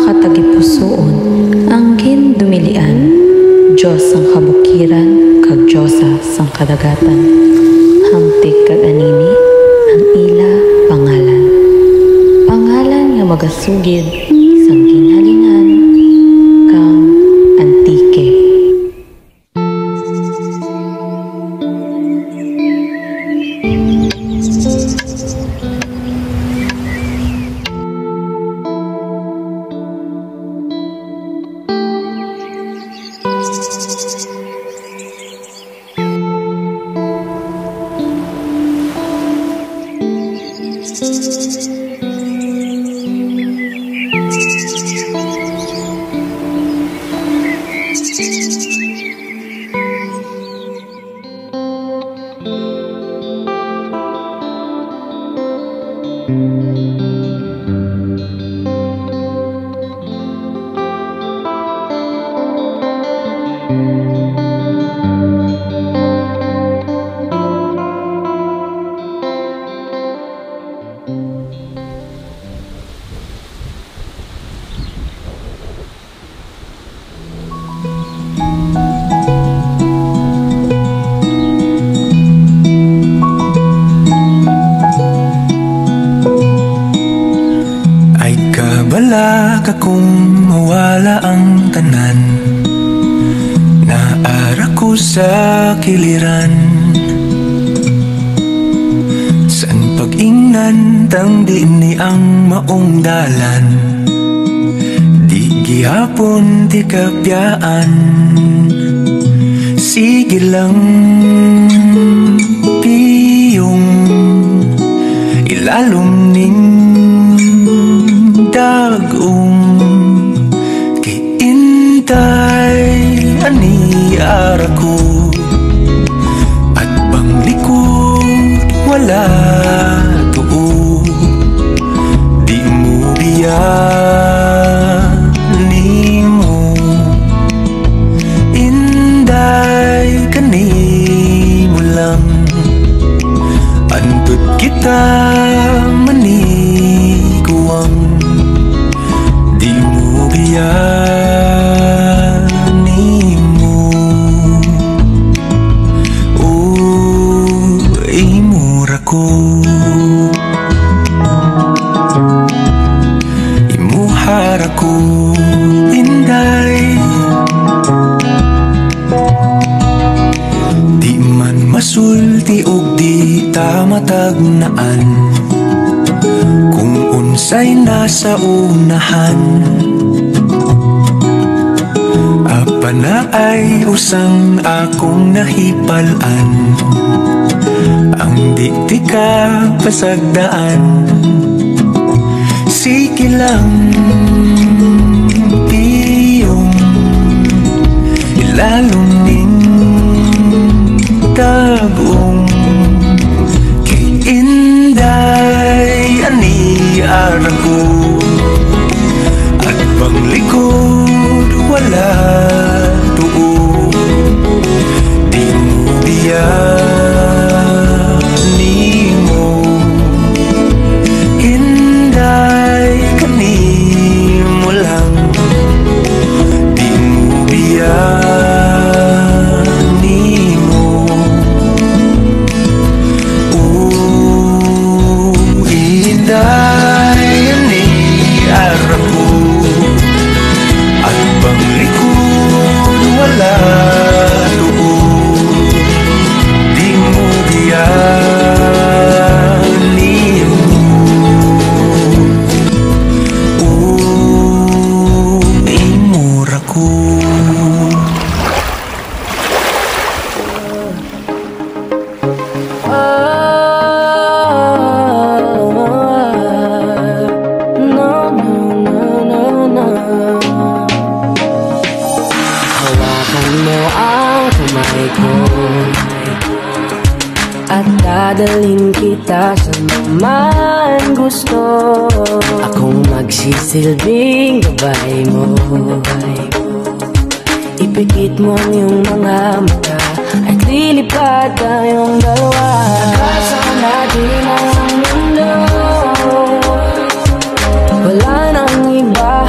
makatagipusoon, anggin dumilian, Diyos ang kabukiran, kag Diyosa sang kadagatan, hamtig kag anini, ang ila pangalan. Pangalan nga magasugid, sang ginhalinan, kang Antike. Wala ka kung mawala ang tanan, naara ko sa kiliran. San pag-ingnan tang di ni ang maong dalan, di gihapon di kapyaan. Sige lang piyong ilalom ning dagong kiintay ani ara ko, at panglikod wala tuo, di mo biyan nimo inday kanimo lang, antod kita maniguang nimo. Oh, imura ko, imuhara ko, inday. Di man masulti og di ta matagnaan, kung unsay nasa unahan. Pana ay usang akong nahipalan, ang di ka pasagdaan. Sige lang iyong ilalong ning tagong, kay inday ani ara ko, at panglikod wala tuo, di mo biyan nimo inday kanimo lang, di mo biyan nimo. Oh, inday ani ara ko, at panglikod wala tuo, di mo biyan nimo. Oh, imura ko. At dadalhin kita sa naman gusto, akong magsisilbing gabay mo. Ipikit mo ang iyong mga mata at lilipad tayong dalawa. Nagkasa natin ang mundo, wala nang iba,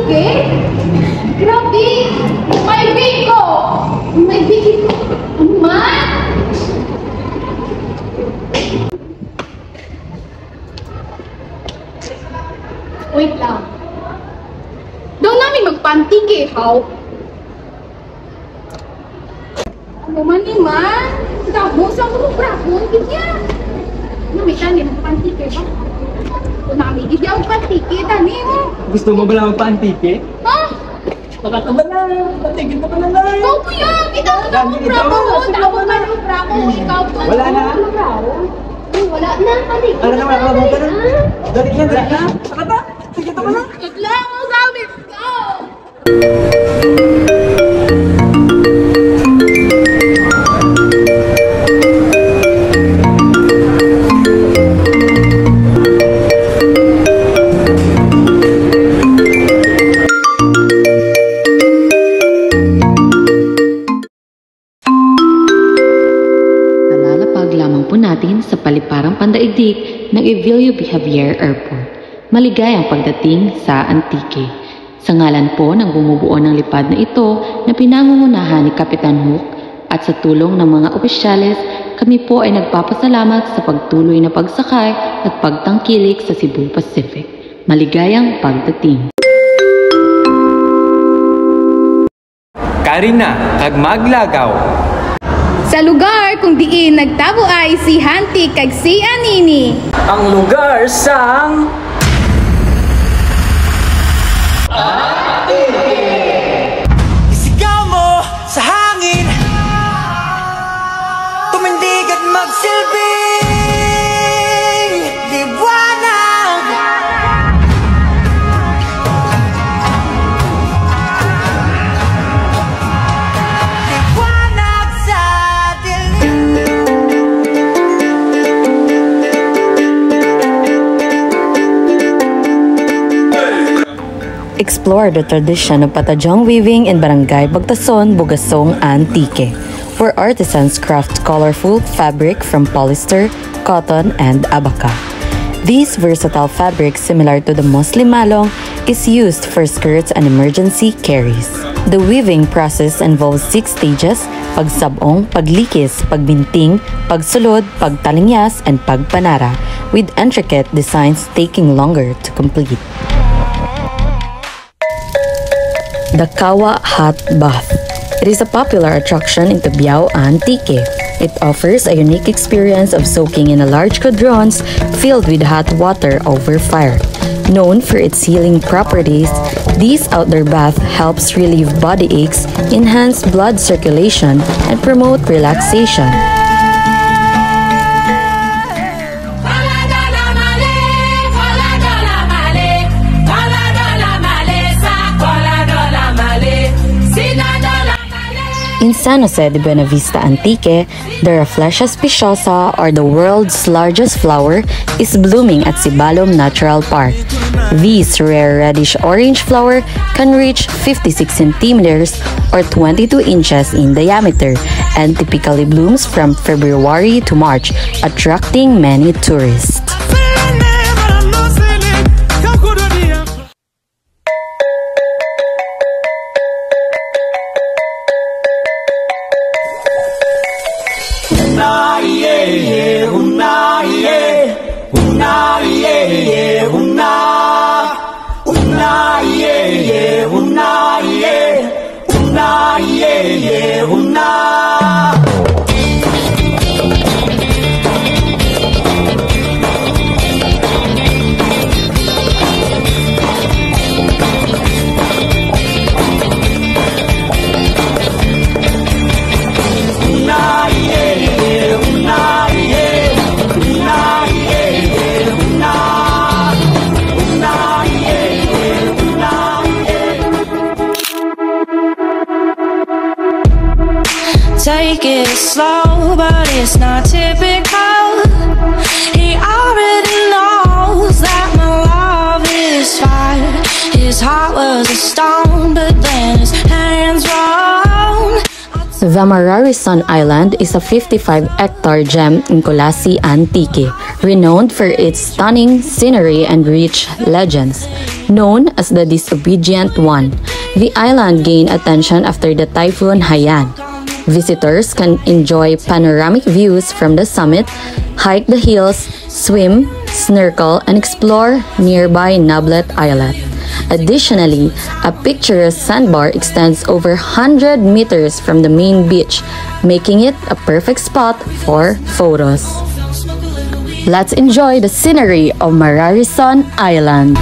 Antique? Grabe! May biko! May biko! Ano man? Wait lang. Daw namin magpa-antique, how? Ano man ni man? Damo sa mga brahon, gidya. Ano may tani magpa-antique ba? Kung namin gidya magpa-antique, tani mo. Gusto mo ba lang magpa-antike? Ha? Nakataba na! Patigil na pa na lang! Ikaw po yan! Ikaw po na mong brahon! Damo ka ng brahon! Ikaw po! Wala na? Wala na! Antique! Wala na, wala na, wala na! Dali na, dali na! Nakata! Sige, tama na! Lang mo gamit ko! Nalalapag lamang po natin sa paliparang pandaigdig ng Evelio B. Javier Airport. Maligayang pagdating sa Antique. Sa ngalan po ng bumubuo ng lipad na ito na pinangungunahan ni Kapitan Hook at sa tulong ng mga opisyales, kami po ay nagpapasalamat sa pagtuloy na pagsakay at pagtangkilik sa Cebu Pacific. Maligayang pagdating. Karina, kag maglagaw! Sa lugar kung diin nagtabo ay si Hanti kag si Anini. Ang lugar sang... Isigaw mo sa hangin, tumindig at magsilbing liwanag. Liwanag sa dilim. Explore the tradition of Patajong weaving in Barangay Bagtason, Bugasong, Antique, where artisans craft colorful fabric from polyester, cotton, and abaca. This versatile fabric, similar to the Muslim malong, is used for skirts and emergency carries. The weaving process involves 6 stages: pagsabong, paglikis, pagbinting, pagsulod, pagtalingyas, and pagpanara, with intricate designs taking longer to complete. The Kawa Hot Bath. It is a popular attraction in Tubiao, Antique. It offers a unique experience of soaking in a large cauldrons filled with hot water over fire. Known for its healing properties, this outdoor bath helps relieve body aches, enhance blood circulation, and promote relaxation. In San Jose de Buenavista, Antique, the Rafflesia speciosa, or the world's largest flower, is blooming at Sibalom Natural Park. This rare reddish-orange flower can reach 56 centimeters or 22 inches in diameter and typically blooms from February to March, attracting many tourists. Take it slow, but it's not typical. He already knows that my love is fire. His heart was a stone, but then his hands rolled. The Mararisan Island is a 55-hectare gem in Colasi, Antique, renowned for its stunning scenery and rich legends. Known as the Disobedient One, the island gained attention after the Typhoon Haiyan. Visitors can enjoy panoramic views from the summit, hike the hills, swim, snorkel, and explore nearby Nablet Islet. Additionally, a picturesque sandbar extends over 100 meters from the main beach, making it a perfect spot for photos. Let's enjoy the scenery of Mararison Island.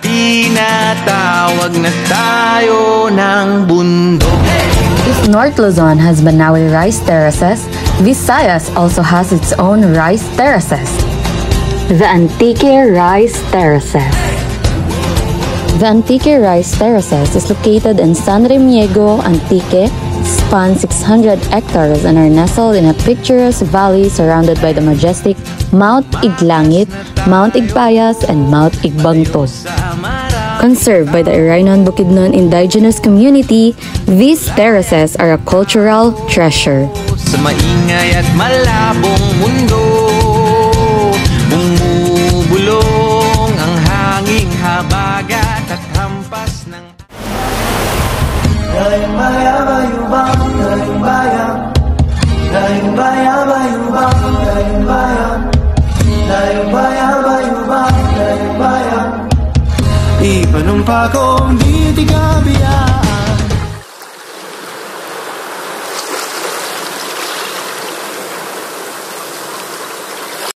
Tinatawag na tayo ng bundok. If North Luzon has Banawe rice terraces, Visayas also has its own rice terraces. The Antique Rice Terraces. The Antique Rice Terraces is located in San Remiego, Antique, span 600 hectares and are nestled in a picturesque valley surrounded by the majestic Mount Iglangit, Mount Igpayas, and Mount Igbangtod. Conserved by the Irainon Bukidnon indigenous community, these terraces are a cultural treasure. Sa maingay at malabong mundo, bumubulong ang hanging habagat at hampas ng Dayong bayang, dayong bayang, dayong bayang, dayong bayang, dayong bayang, dayong bayang. Ipanumpa ko, hindi tigabi